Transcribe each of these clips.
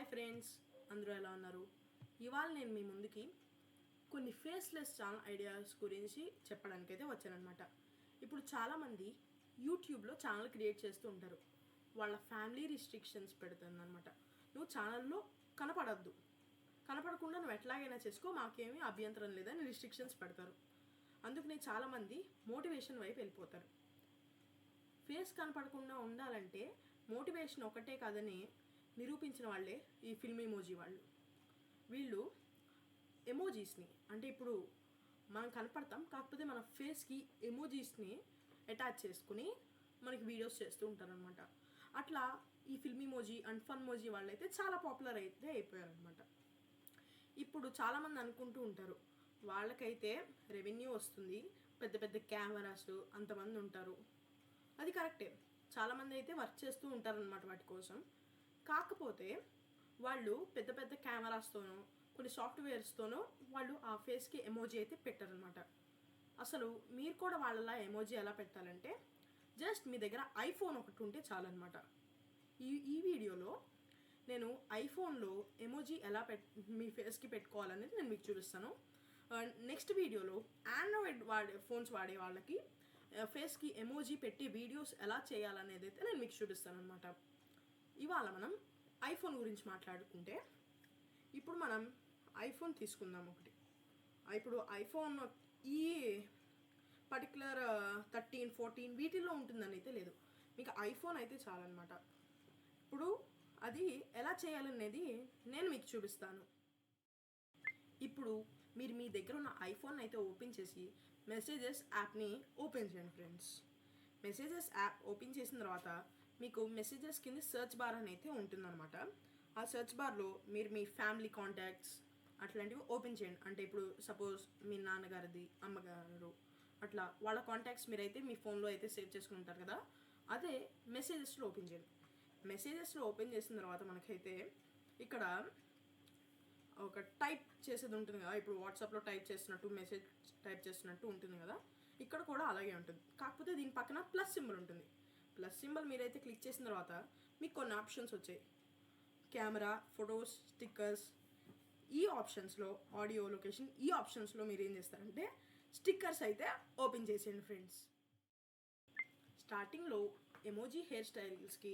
Hi friends, అందరూ ఎలా ఉన్నారు? ఇవాళ నేను మీ ముందుకి కొన్ని ఫేస్లెస్ ఛానల్ ఐడియాస్ గురించి చెప్పడానికైతే వచ్చానమాట. ఇప్పుడు చాలామంది యూట్యూబ్లో ఛానల్ క్రియేట్ చేస్తూ ఉంటారు. వాళ్ళ ఫ్యామిలీ రిస్ట్రిక్షన్స్ పెడుతుందన్నమాట. నువ్వు ఛానల్లో కనపడకుండా నువ్వు ఎట్లాగైనా చేసుకో, మాకేమీ అభ్యంతరం లేదని రిస్ట్రిక్షన్స్ పెడతారు. అందుకనే చాలామంది మోటివేషన్ వైపు వెళ్ళిపోతారు. ఫేస్ కనపడకుండా ఉండాలంటే మోటివేషన్ ఒకటే కాదని నిరూపించిన వాళ్ళే ఈ ఫిల్మ్ ఎమోజీ వాళ్ళు. వీళ్ళు ఎమోజీస్ని అంటే ఇప్పుడు మనం కనపడతాం, కాకపోతే మన ఫేస్కి ఎమోజీస్ని అటాచ్ చేసుకుని మనకి వీడియోస్ చేస్తూ ఉంటారనమాట. అట్లా ఈ film emoji and fun emoji వాళ్ళు అయితే చాలా పాపులర్ అయితే అయిపోయారనమాట. ఇప్పుడు చాలామంది అనుకుంటూ ఉంటారు వాళ్ళకైతే రెవెన్యూ వస్తుంది, పెద్ద పెద్ద కెమెరాస్ అంతమంది ఉంటారు. అది కరెక్టే, చాలామంది అయితే వర్క్ చేస్తూ ఉంటారనమాట వాటి కోసం. కాకపోతే వాళ్ళు పెద్ద పెద్ద కెమెరాస్తోనో కొన్ని సాఫ్ట్వేర్స్తోనో వాళ్ళు ఆ ఫేస్కి ఎమోజీ అయితే పెట్టారనమాట. అసలు మీరు కూడా వాళ్ళలా ఎమోజీ ఎలా పెట్టాలంటే జస్ట్ మీ దగ్గర ఐఫోన్ ఒకటి ఉంటే చాలన్నమాట. ఈ వీడియోలో నేను ఐఫోన్లో ఎమోజీ ఎలా మీ ఫేస్కి పెట్టుకోవాలనేది నేను మీకు చూపిస్తాను. నెక్స్ట్ వీడియోలో ఆండ్రాయిడ్ ఫోన్స్ వాడే వాళ్ళకి ఫేస్కి ఎమోజీ పెట్టి వీడియోస్ ఎలా చేయాలనేది అయితే నేను మీకు చూపిస్తాను అనమాట. ఇవాళ మనం ఐఫోన్ గురించి మాట్లాడుకుంటే ఇప్పుడు మనం ఐఫోన్ తీసుకుందాం ఒకటి. ఇప్పుడు ఐఫోన్ ఈ పర్టికులర్ 13, 14 వీటిల్లో ఉంటుందని అయితే లేదు, మీకు ఐఫోన్ అయితే చాలన్నమాట. ఇప్పుడు అది ఎలా చేయాలనేది నేను మీకు చూపిస్తాను. ఇప్పుడు మీరు మీ దగ్గర ఉన్న ఐఫోన్ అయితే ఓపెన్ చేసి మెసేజెస్ యాప్ని ఓపెన్ చేయండి ఫ్రెండ్స్. మెసేజెస్ యాప్ ఓపెన్ చేసిన తర్వాత మీకు మెసేజెస్ కింద సెర్చ్ బార్ అని అయితే ఉంటుందన్నమాట. ఆ సెర్చ్ బార్లో మీరు మీ ఫ్యామిలీ కాంటాక్ట్స్ అట్లాంటివి ఓపెన్ చేయండి. అంటే ఇప్పుడు సపోజ్ మీ నాన్నగారిది, అమ్మగారు అట్లా వాళ్ళ కాంటాక్ట్స్ మీరైతే మీ ఫోన్లో అయితే సేవ్ చేసుకుని ఉంటారు కదా, అదే మెసేజెస్లో ఓపెన్ చేయండి. మెసేజెస్లో ఓపెన్ చేసిన తర్వాత మనకైతే ఇక్కడ ఒక టైప్ చేసేది ఉంటుంది కదా, ఇప్పుడు వాట్సాప్లో టైప్ చేస్తున్నట్టు మెసేజ్ టైప్ చేస్తున్నట్టు ఉంటుంది కదా, ఇక్కడ కూడా అలాగే ఉంటుంది. కాకపోతే దీని పక్కన ప్లస్ సింబల్ ఉంటుంది. ప్లస్ సింబల్ మీరైతే క్లిక్ చేసిన తర్వాత మీకు కొన్ని ఆప్షన్స్ వచ్చాయి. Camera, photos, stickers. ఈ ఆప్షన్స్లో ఆడియో, లొకేషన్, ఈ ఆప్షన్స్లో మీరు ఏం చేస్తారంటే స్టిక్కర్స్ అయితే ఓపెన్ చేసేయండి ఫ్రెండ్స్. స్టార్టింగ్లో ఎమోజీ హెయిర్ స్టైల్స్కి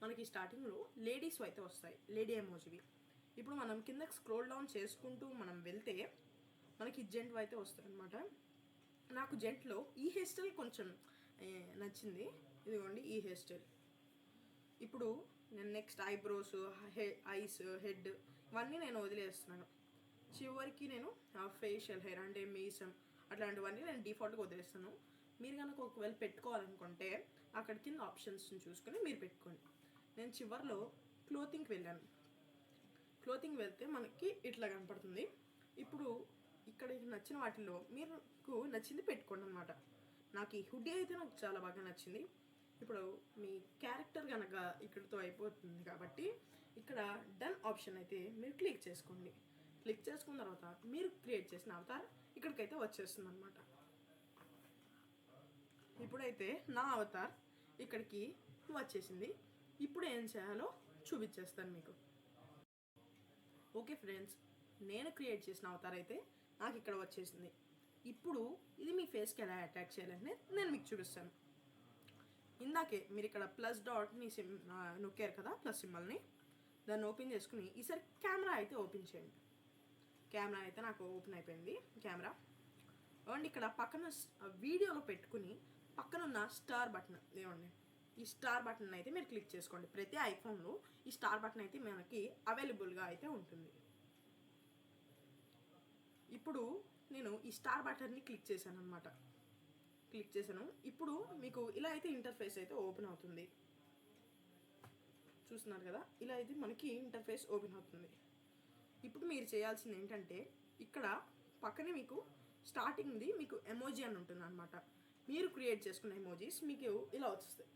మనకి స్టార్టింగ్లో లేడీస్ అయితే వస్తాయి, లేడీ ఎమోజీవి. ఇప్పుడు మనం కిందకి స్క్రోల్ డౌన్ చేసుకుంటూ మనం వెళ్తే మనకి జెంట్ అయితే వస్తాయి అనమాట. నాకు జెంట్లో ఈ హెయిర్ స్టైల్ కొంచెం నచ్చింది. ఇదిగోండి ఈ హెయిర్ స్టైల్. ఇప్పుడు నేను నెక్స్ట్ ఐబ్రోస్, ఐస్, హెడ్ ఇవన్నీ నేను వదిలేస్తున్నాను. చివరికి నేను ఫేషియల్ హెయిర్ అంటే మీసం అట్లాంటివన్నీ నేను డిఫాల్ట్గా వదిలేస్తాను. మీరు కనుక ఒకవేళ పెట్టుకోవాలనుకుంటే అక్కడ కింద ఆప్షన్స్ని చూసుకొని మీరు పెట్టుకోండి. నేను చివరిలో క్లోతింగ్కి వెళ్ళాను. క్లోతింగ్ వెళ్తే మనకి ఇట్లా కనపడుతుంది. ఇప్పుడు ఇక్కడ నచ్చిన వాటిల్లో మీకు నచ్చింది పెట్టుకోండి అనమాట. నాకు ఈ హుడ్డీ అయితే నాకు చాలా బాగా నచ్చింది. ఇప్పుడు మీ క్యారెక్టర్ కనుక ఇక్కడితో అయిపోతుంది కాబట్టి ఇక్కడ డన్ ఆప్షన్ అయితే మీరు క్లిక్ చేసుకోండి. క్లిక్ చేసుకున్న తర్వాత మీరు క్రియేట్ చేసిన అవతార్ ఇక్కడికైతే వచ్చేస్తుంది అనమాట. ఇప్పుడైతే నా అవతార్ ఇక్కడికి వచ్చేసింది. ఇప్పుడు ఏం చేయాలో చూపించేస్తాను మీకు. ఓకే ఫ్రెండ్స్, నేను క్రియేట్ చేసిన అవతార్ అయితే నాకు ఇక్కడ వచ్చేసింది. ఇప్పుడు ఇది మీ ఫేస్కి ఎలా అటాచ్ చేయాలని నేను మీకు చూపిస్తాను. ఇందాకే మీరు ఇక్కడ ప్లస్ డాట్ని నొక్కారు కదా, ప్లస్ సింబల్ని, దాన్ని ఓపెన్ చేసుకుని ఈసారి కెమెరా అయితే ఓపెన్ చేయండి. కెమెరా అయితే నాకు ఓపెన్ అయిపోయింది కెమెరా. అండ్ ఇక్కడ పక్కన వీడియోలో పెట్టుకుని పక్కనున్న స్టార్ బటన్ ఏమండి, ఈ స్టార్ బటన్ అయితే మీరు క్లిక్ చేసుకోండి. ప్రతి ఐఫోన్లో ఈ స్టార్ బటన్ అయితే మనకి అవైలబుల్గా అయితే ఉంటుంది. ఇప్పుడు నేను ఈ స్టార్ బటన్ని క్లిక్ చేశాను అనమాట. క్లిక్ చేశాను. ఇప్పుడు మీకు ఇలా అయితే ఇంటర్ఫేస్ అయితే ఓపెన్ అవుతుంది. చూస్తున్నారు కదా, ఇలా అయితే మనకి ఇంటర్ఫేస్ ఓపెన్ అవుతుంది. ఇప్పుడు మీరు చేయాల్సింది ఏంటంటే ఇక్కడ పక్కనే మీకు స్టార్టింగ్ది మీకు ఎమోజీ అని ఉంటుంది అనమాట. మీరు క్రియేట్ చేసుకున్న ఎమోజీస్ మీకు ఇలా వస్తాయి.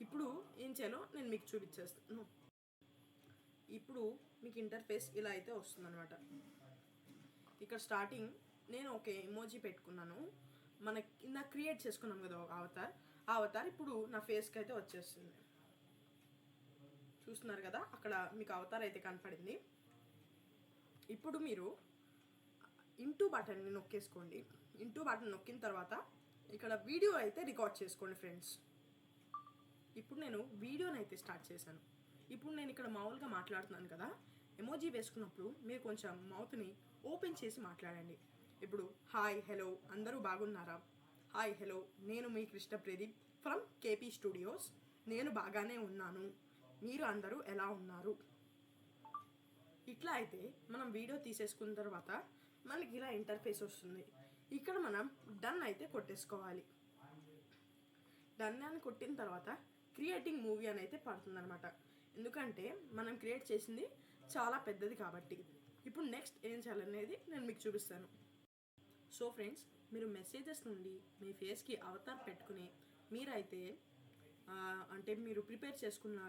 ఇప్పుడు ఏం చేయాలో నేను మీకు చూపించేస్తాను. ఇప్పుడు మీకు ఇంటర్ఫేస్ ఇలా అయితే వస్తుందన్నమాట. ఇక్కడ స్టార్టింగ్ నేను ఒక ఎమోజీ పెట్టుకున్నాను. మన కింద క్రియేట్ చేసుకున్నాం కదా అవతార్, ఆ అవతార్ ఇప్పుడు నా ఫేస్కి అయితే వచ్చేస్తుంది. చూస్తున్నారు కదా, అక్కడ మీకు అవతార్ అయితే కనపడింది. ఇప్పుడు మీరు ఇంటూ బటన్ని నొక్కేసుకోండి. ఇంటూ బటన్ నొక్కిన తర్వాత ఇక్కడ వీడియో అయితే రికార్డ్ చేసుకోండి ఫ్రెండ్స్. ఇప్పుడు నేను వీడియోని అయితే స్టార్ట్ చేశాను. ఇప్పుడు నేను ఇక్కడ మామూలుగా మాట్లాడుతున్నాను కదా, ఎమోజీ వేసుకున్నప్పుడు మీరు కొంచెం మౌత్ని ఓపెన్ చేసి మాట్లాడండి. ఇప్పుడు హాయ్ హలో అందరూ బాగున్నారా, హాయ్ హలో నేను మీ Krishna Pradeep from KP studios, నేను బాగానే ఉన్నాను, మీరు అందరూ ఎలా ఉన్నారు. ఇట్లా అయితే మనం వీడియో తీసేసుకున్న తర్వాత మనకి ఇలా ఇంటర్ఫేస్ వస్తుంది. ఇక్కడ మనం డన్ అయితే కొట్టేసుకోవాలి. డన్ అని కొట్టిన తర్వాత క్రియేటింగ్ మూవీ అని అయితే పడుతుంది అనమాట. ఎందుకంటే మనం క్రియేట్ చేసింది చాలా పెద్దది కాబట్టి. ఇప్పుడు నెక్స్ట్ ఏం చేయాలనేది నేను మీకు చూపిస్తాను. సో ఫ్రెండ్స్, మీరు మెసేజెస్ నుండి మీ ఫేస్కి అవతార్ పెట్టుకుని మీరైతే అంటే మీరు ప్రిపేర్ చేసుకున్న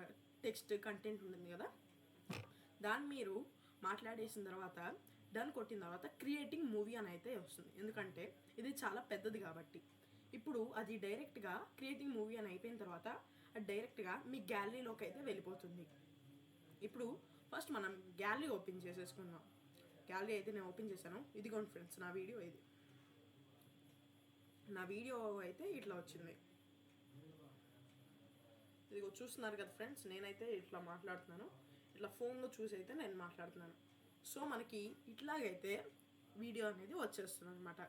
టెక్స్ట్ కంటెంట్ ఉంటుంది కదా, దాన్ని మీరు మాట్లాడేసిన తర్వాత డన్ కొట్టిన తర్వాత క్రియేటింగ్ మూవీ అని అయితే వస్తుంది. ఎందుకంటే ఇది చాలా పెద్దది కాబట్టి. ఇప్పుడు అది డైరెక్ట్గా క్రియేటింగ్ మూవీ అని అయిపోయిన తర్వాత అది డైరెక్ట్గా మీ గ్యాలరీలోకి అయితే వెళ్ళిపోతుంది. ఇప్పుడు ఫస్ట్ మనం గ్యాలరీ ఓపెన్ చేసేసుకుందాం. గ్యాలరీ అయితే నేను ఓపెన్ చేశాను. ఇదిగోండి ఫ్రెండ్స్, నా వీడియో అయితే ఇట్లా వచ్చింది. ఇదిగో చూస్తున్నారు కదా ఫ్రెండ్స్, నేనైతే ఇట్లా మాట్లాడుతున్నాను. ఇట్లా ఫోన్లో చూసి అయితే నేను మాట్లాడుతున్నాను. సో మనకి ఇట్లాగైతే వీడియో అనేది వచ్చేస్తుంది అనమాట.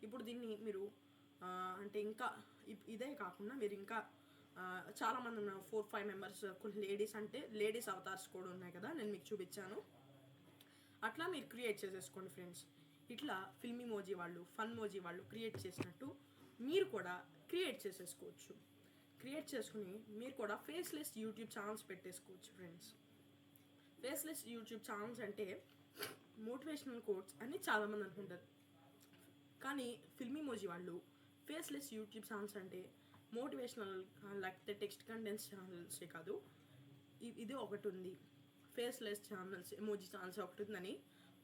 ఇప్పుడు దీన్ని మీరు అంటే ఇంకా ఇదే కాకుండా మీరు ఇంకా చాలామంది ఉన్నారు, 4-5 మెంబర్స్. కొన్ని లేడీస్ అంటే లేడీస్ అవతార్స్ కూడా ఉన్నాయి కదా, నేను మీకు చూపించాను. అట్లా మీరు క్రియేట్ చేసేసుకోండి ఫ్రెండ్స్. ఇట్లా ఫిల్మీ మోజీ వాళ్ళు, ఫన్ మోజీ వాళ్ళు క్రియేట్ చేసినట్టు మీరు కూడా క్రియేట్ చేసేసుకోవచ్చు. క్రియేట్ చేసుకుని మీరు కూడా ఫేస్లెస్ యూట్యూబ్ ఛానల్స్ పెట్టేసుకోవచ్చు ఫ్రెండ్స్. ఫేస్లెస్ యూట్యూబ్ ఛానల్స్ అంటే మోటివేషనల్ కోట్స్ అని చాలామంది అనుకుంటారు. కానీ ఫిల్మీ మోజీ వాళ్ళు ఫేస్లెస్ యూట్యూబ్ ఛానల్స్ అంటే మోటివేషనల్ లేకపోతే టెక్స్ట్ కంటెంట్స్ ఛానల్సే కాదు, ఇది ఒకటి ఉంది. ఫేస్లెస్ ఛానల్స్, ఎమోజీ ఛానల్స్ ఒకటి ఉందని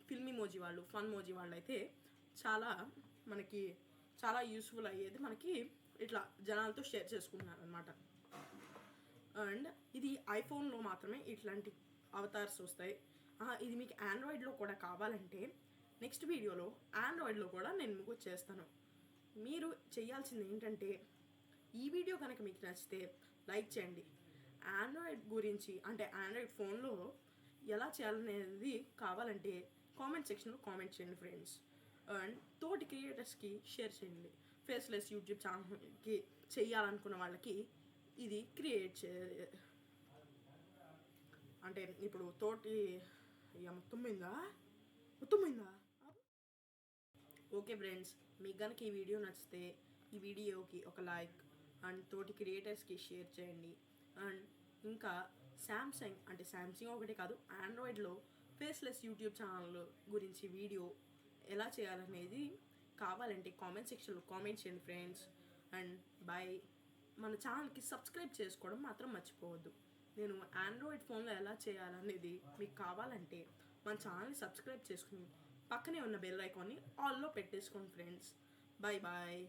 ఫిల్మీ మోజీ వాళ్ళు, ఫన్ మోజీ వాళ్ళు అయితే మనకి చాలా యూస్ఫుల్ అయ్యేది మనకి ఇట్లా జనాలతో షేర్ చేసుకుంటున్నారు అనమాట. అండ్ ఇది ఐఫోన్లో మాత్రమే ఇట్లాంటి అవతార్స్ వస్తాయి. ఇది మీకు ఆండ్రాయిడ్లో కూడా కావాలంటే నెక్స్ట్ వీడియోలో ఆండ్రాయిడ్లో కూడా నేను మీకు చేస్తాను. మీరు చేయాల్సింది ఏంటంటే, ఈ వీడియో కనుక మీకు నచ్చితే లైక్ చేయండి. ఆండ్రాయిడ్ గురించి అంటే ఆండ్రాయిడ్ ఫోన్లో ఎలా చేయాలనేది కావాలంటే కామెంట్ సెక్షన్లో కామెంట్ చేయండి ఫ్రెండ్స్. అండ్ తోటి క్రియేటర్స్కి షేర్ చేయండి. ఫేస్లెస్ యూట్యూబ్ ఛానల్కి చేయాలనుకున్న వాళ్ళకి ఇది క్రియేట్ అంటే ఇప్పుడు తోటి మొత్తం పోయిందా. ఓకే ఫ్రెండ్స్, మీకు కనుక ఈ వీడియో నచ్చితే ఈ వీడియోకి ఒక లైక్ అండ్ తోటి క్రియేటర్స్కి షేర్ చేయండి. అండ్ ఇంకా శాంసంగ్ ఒకటే కాదు, ఆండ్రాయిడ్లో ఫేస్లెస్ యూట్యూబ్ ఛానల్ గురించి వీడియో ఎలా చేయాలనేది కావాలంటే కామెంట్ సెక్షన్లో కామెంట్ చేయండి ఫ్రెండ్స్. And bye. మన ఛానల్కి సబ్స్క్రైబ్ చేసుకోవడం మాత్రం మర్చిపోవద్దు. నేను ఆండ్రాయిడ్ ఫోన్లో ఎలా చేయాలనేది మీకు కావాలంటే మన ఛానల్ని సబ్స్క్రైబ్ చేసుకుని పక్కనే ఉన్న బెల్ ఐకాన్ని ఆల్లో పెట్టేసుకోండి ఫ్రెండ్స్. బాయ్.